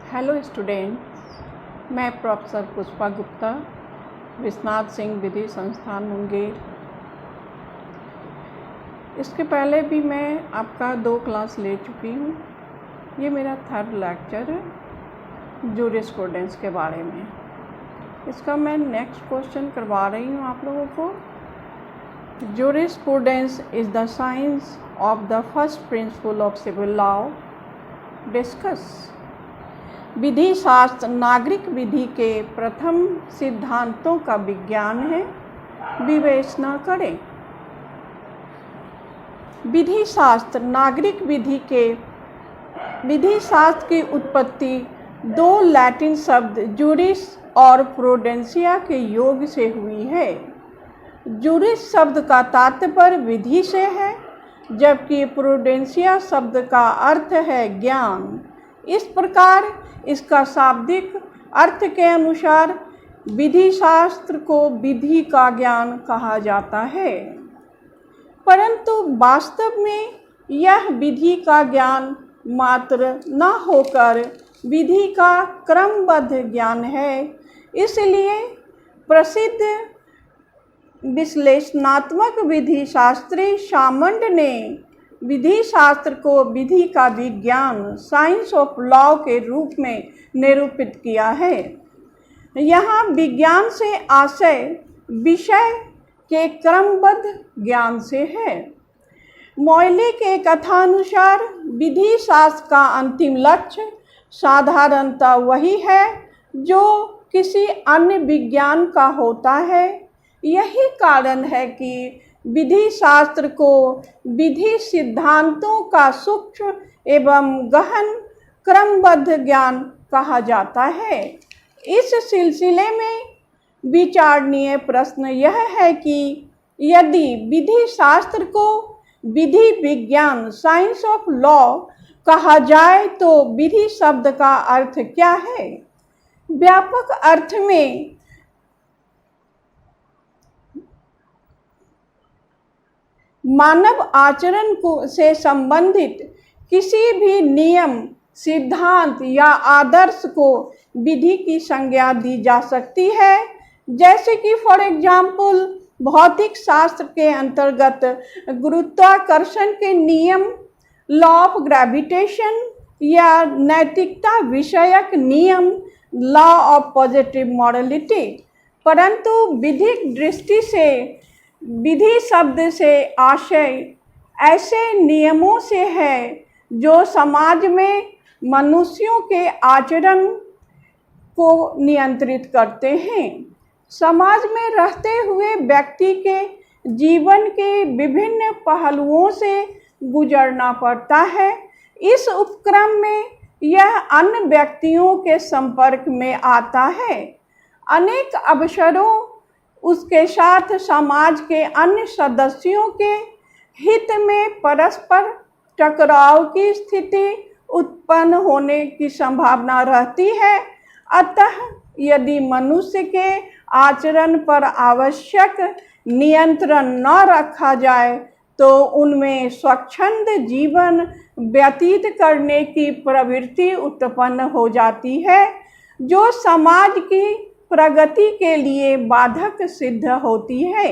Hello student, मैं professor Pushpa Gupta, Vishwanath Singh विधि संस्थान मुंगेर। इसके पहले भी मैं आपका 2 क्लास ले चुकी हूँ। ये मेरा 3rd लेक्चर है जूरिस्प्रूडेंस के बारे में। इसका मैं नेक्स्ट क्वेश्चन करवा रही हूँ आप लोगों को। Jurisprudence is the science of the first principle of civil law. Discuss. विधि शास्त्र नागरिक विधि के प्रथम सिद्धांतों का विज्ञान है। विवेचना करें। विधि शास्त्र नागरिक विधि शास्त्र की उत्पत्ति 2 लैटिन शब्द जूरिस और प्रूडेंसिया के योग से हुई है। जूरिस शब्द का तात्पर्य विधि से है, जबकि प्रूडेंसिया शब्द का अर्थ है ज्ञान। इस प्रकार इसका शाब्दिक अर्थ के अनुसार विधि शास्त्र को विधि का ज्ञान कहा जाता है, परंतु वास्तव में यह विधि का ज्ञान मात्र न होकर विधि का क्रमबद्ध ज्ञान है। इसलिए प्रसिद्ध विश्लेषणात्मक विधि शास्त्री शामंड ने विधि शास्त्र को विधि का विज्ञान साइंस ऑफ लॉ के रूप में निरूपित किया है। यहाँ विज्ञान से आशय विषय के क्रमबद्ध ज्ञान से है। मोइले के कथानुसार विधि शास्त्र का अंतिम लक्ष्य साधारणतः वही है जो किसी अन्य विज्ञान का होता है। यही कारण है कि विधि शास्त्र को विधि सिद्धांतों का सूक्ष्म एवं गहन क्रमबद्ध ज्ञान कहा जाता है। इस सिलसिले में विचारणीय प्रश्न यह है कि यदि विधि शास्त्र को विधि विज्ञान साइंस ऑफ लॉ कहा जाए तो विधि शब्द का अर्थ क्या है? व्यापक अर्थ में मानव आचरण से संबंधित किसी भी नियम, सिद्धांत या आदर्श को विधि की संज्ञा दी जा सकती है। जैसे कि फॉर एग्जाम्पल भौतिक शास्त्र के अंतर्गत गुरुत्वाकर्षण के नियम, लॉ ऑफ ग्रेविटेशन, या नैतिकता विषयक नियम, लॉ ऑफ पॉजिटिव मॉरलिटी। परंतु विधिक दृष्टि से विधि शब्द से आशय ऐसे नियमों से है जो समाज में मनुष्यों के आचरण को नियंत्रित करते हैं। समाज में रहते हुए व्यक्ति के जीवन के विभिन्न पहलुओं से गुजरना पड़ता है। इस उपक्रम में यह अन्य व्यक्तियों के संपर्क में आता है। अनेक अवसरों उसके साथ समाज के अन्य सदस्यों के हित में परस्पर टकराव की स्थिति उत्पन्न होने की संभावना रहती है। अतः यदि मनुष्य के आचरण पर आवश्यक नियंत्रण न रखा जाए तो उनमें स्वच्छंद जीवन व्यतीत करने की प्रवृत्ति उत्पन्न हो जाती है, जो समाज की प्रगति के लिए बाधक सिद्ध होती है।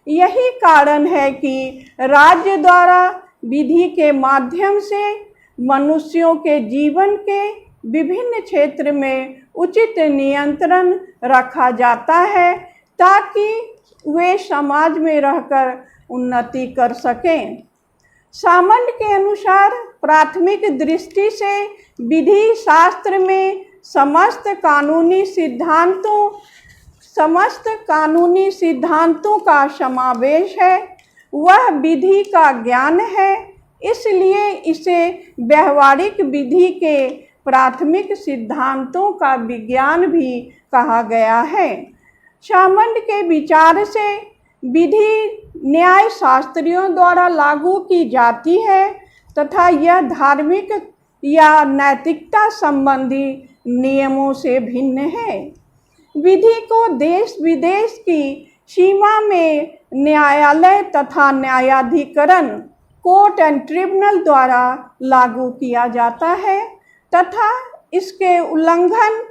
यही कारण है कि राज्य द्वारा विधि के माध्यम से मनुष्यों के जीवन के विभिन्न क्षेत्र में उचित नियंत्रण रखा जाता है ताकि वे समाज में रहकर उन्नति कर सकें। शामंड के अनुसार प्राथमिक दृष्टि से विधि शास्त्र में समस्त कानूनी सिद्धांतों का समावेश है। वह विधि का ज्ञान है, इसलिए इसे व्यवहारिक विधि के प्राथमिक सिद्धांतों का विज्ञान भी कहा गया है। शामंड के विचार से विधि न्याय शास्त्रियों द्वारा लागू की जाती है तथा यह धार्मिक या नैतिकता संबंधी नियमों से भिन्न है। विधि को देश विदेश की सीमा में न्यायालय तथा न्यायाधिकरण कोर्ट एंड ट्रिब्यूनल द्वारा लागू किया जाता है तथा इसके उल्लंघन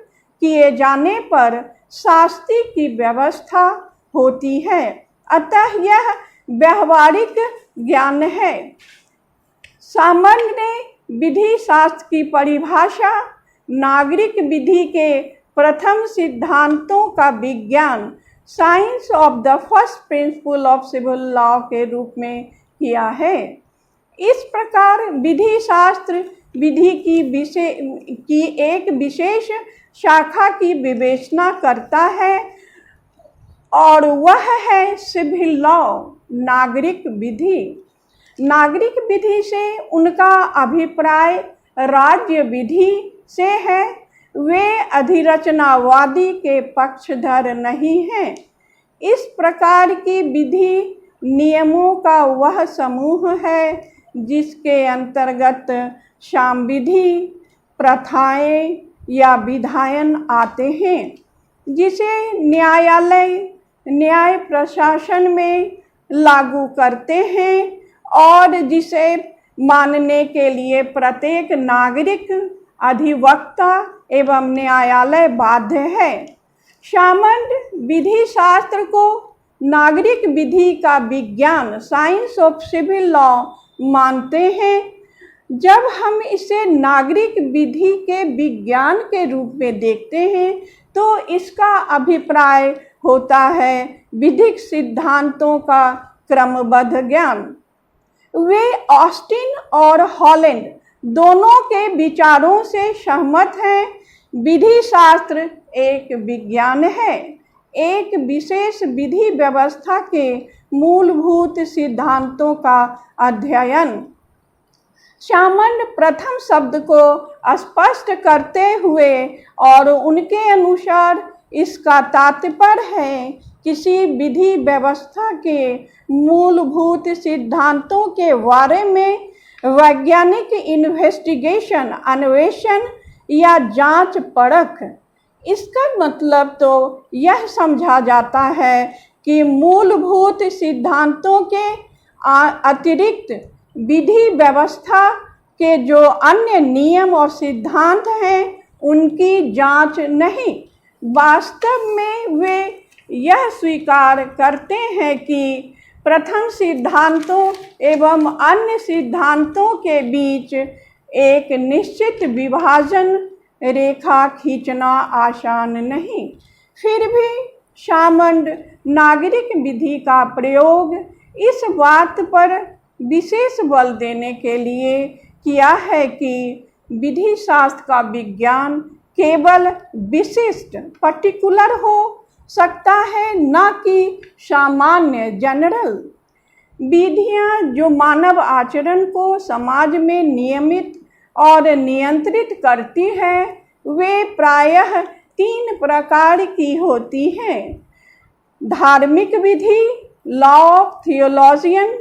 किए जाने पर शास्ति की व्यवस्था होती है। अतः यह व्यवहारिक ज्ञान है। सामान्य विधि शास्त्र की परिभाषा नागरिक विधि के प्रथम सिद्धांतों का विज्ञान, science of the first principle of civil law के रूप में किया है। इस प्रकार विधि शास्त्र विधि की एक विशेष शाखा की विवेचना करता है और वह है सिविल लॉ, नागरिक विधि। नागरिक विधि से उनका अभिप्राय राज्य विधि से है। वे अधिरचनावादी के पक्षधर नहीं हैं। इस प्रकार की विधि नियमों का वह समूह है जिसके अंतर्गत सामविधि, प्रथाएं या विधायन आते हैं, जिसे न्यायालय न्याय प्रशासन में लागू करते हैं और जिसे मानने के लिए प्रत्येक नागरिक, अधिवक्ता एवं न्यायालय बाध्य है। सामान्य विधि शास्त्र को नागरिक विधि का विज्ञान, साइंस ऑफ सिविल लॉ मानते हैं। जब हम इसे नागरिक विधि के विज्ञान के रूप में देखते हैं तो इसका अभिप्राय होता है विधिक सिद्धांतों का क्रमबद्ध ज्ञान। वे ऑस्टिन और हॉलैंड दोनों के विचारों से सहमत हैं। विधि शास्त्र एक विज्ञान है, एक विशेष विधि व्यवस्था के मूलभूत सिद्धांतों का अध्ययन। सामान्य प्रथम शब्द को स्पष्ट करते हुए और उनके अनुसार इसका तात्पर्य है किसी विधि व्यवस्था के मूलभूत सिद्धांतों के बारे में वैज्ञानिक इन्वेस्टिगेशन, अन्वेषण या जांच परख। इसका मतलब तो यह समझा जाता है कि मूलभूत सिद्धांतों के अतिरिक्त विधि व्यवस्था के जो अन्य नियम और सिद्धांत हैं उनकी जांच नहीं। वास्तव में वे यह स्वीकार करते हैं कि प्रथम सिद्धांतों एवं अन्य सिद्धांतों के बीच एक निश्चित विभाजन रेखा खींचना आसान नहीं। फिर भी सामान्य नागरिक विधि का प्रयोग इस बात पर विशेष बल देने के लिए किया है कि विधि शास्त्र का विज्ञान केवल विशिष्ट, पर्टिकुलर हो सकता है, न कि सामान्य, जनरल। विधियां जो मानव आचरण को समाज में नियमित और नियंत्रित करती है वे प्रायः 3 प्रकार की होती हैं: धार्मिक विधि, लॉ ऑफ थियोलॉजियन,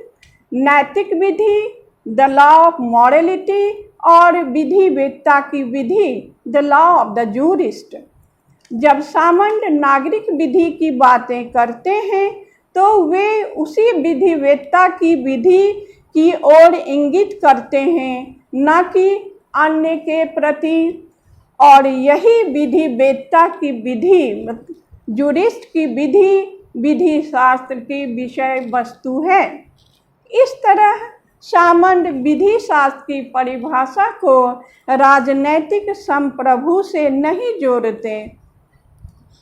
नैतिक विधि, द लॉ ऑफ मॉरलिटी, और विधिवेत्ता की विधि, the law of the jurist. जब सामान्य नागरिक विधि की बातें करते हैं तो वे उसी विधिवेत्ता की विधि की ओर इंगित करते हैं, न कि अन्य के प्रति। और यही विधिवेत्ता की विधि, जूरिस्ट की विधि, विधि शास्त्र की विषय वस्तु है। इस तरह सामान्य विधि शास्त्र की परिभाषा को राजनैतिक संप्रभु से नहीं जोड़ते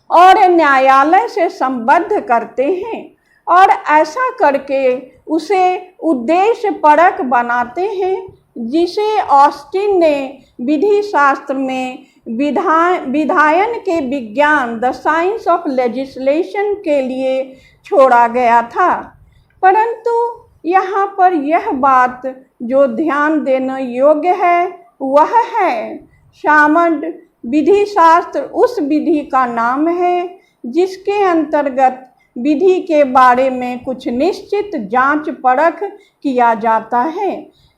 और न्यायालय से संबद्ध करते हैं और ऐसा करके उसे उद्देश्यपरक बनाते हैं, जिसे ऑस्टिन ने विधि शास्त्र में विधायन के विज्ञान, द साइंस ऑफ लेजिस्लेशन के लिए छोड़ा गया था। परंतु यहाँ पर यह बात जो ध्यान देना योग्य है वह है सामान्य विधि शास्त्र उस विधि का नाम है जिसके अंतर्गत विधि के बारे में कुछ निश्चित जांच परख किया जाता है।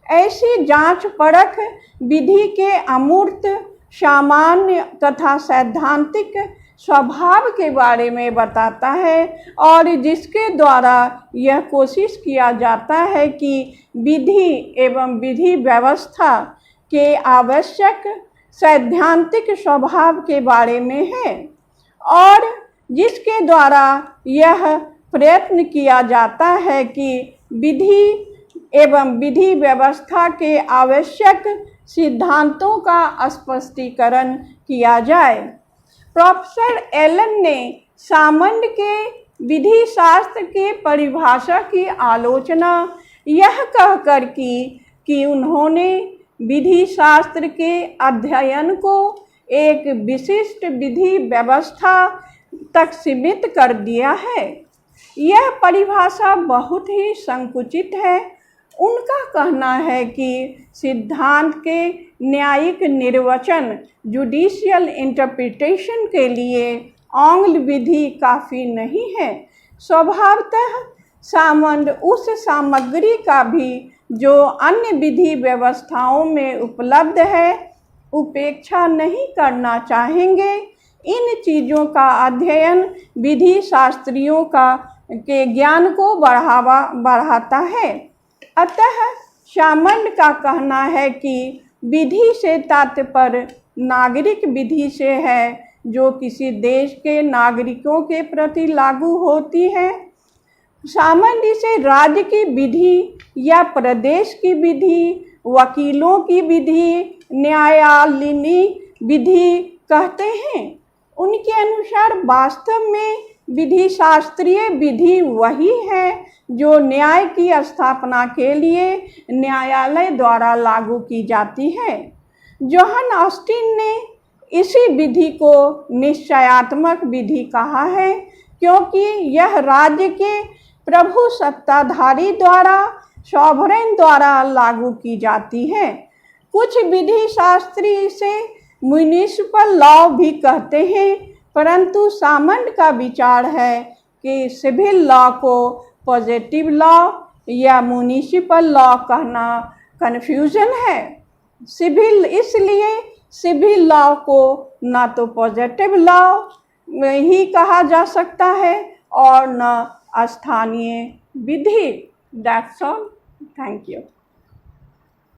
ऐसी जांच परख विधि के अमूर्त, सामान्य तथा सैद्धांतिक स्वभाव के बारे में बताता है और जिसके द्वारा यह कोशिश किया जाता है कि विधि एवं विधि व्यवस्था के आवश्यक सैद्धांतिक स्वभाव के बारे में है और जिसके द्वारा यह प्रयत्न किया जाता है कि विधि एवं विधि व्यवस्था के आवश्यक सिद्धांतों का स्पष्टीकरण किया जाए। प्रोफेसर एलन ने सामंत के विधि शास्त्र के परिभाषा की आलोचना यह कहकर की कि उन्होंने विधि शास्त्र के अध्ययन को एक विशिष्ट विधि व्यवस्था तक सीमित कर दिया है। यह परिभाषा बहुत ही संकुचित है। उनका कहना है कि सिद्धांत के न्यायिक निर्वचन जुडिशियल इंटरप्रिटेशन के लिए आंग्ल विधि काफ़ी नहीं है। स्वभावतः सामंत उस सामग्री का भी जो अन्य विधि व्यवस्थाओं में उपलब्ध है उपेक्षा नहीं करना चाहेंगे। इन चीज़ों का अध्ययन विधि शास्त्रियों के ज्ञान को बढ़ाता है। अतः सामंत का कहना है कि विधि से तात्पर्य नागरिक विधि से है जो किसी देश के नागरिकों के प्रति लागू होती है। सामंत इसे राज्य की विधि या प्रदेश की विधि, वकीलों की विधि, न्यायालयीन विधि कहते हैं। उनके अनुसार वास्तव में विधि शास्त्रीय विधि वही है जो न्याय की स्थापना के लिए न्यायालय द्वारा लागू की जाती है। जॉन ऑस्टिन ने इसी विधि को निश्चयात्मक विधि कहा है क्योंकि यह राज्य के प्रभु सत्ताधारी द्वारा सॉवरेन द्वारा लागू की जाती है। कुछ विधि शास्त्री इसे म्युनिसिपल लॉ भी कहते हैं, परंतु सामंत का विचार है कि सिविल लॉ को पॉजिटिव लॉ या म्युनिसिपल लॉ कहना कन्फ्यूजन है। इसलिए सिविल लॉ को ना तो पॉजिटिव लॉ ही कहा जा सकता है और न स्थानीय विधि। That's all. Thank you.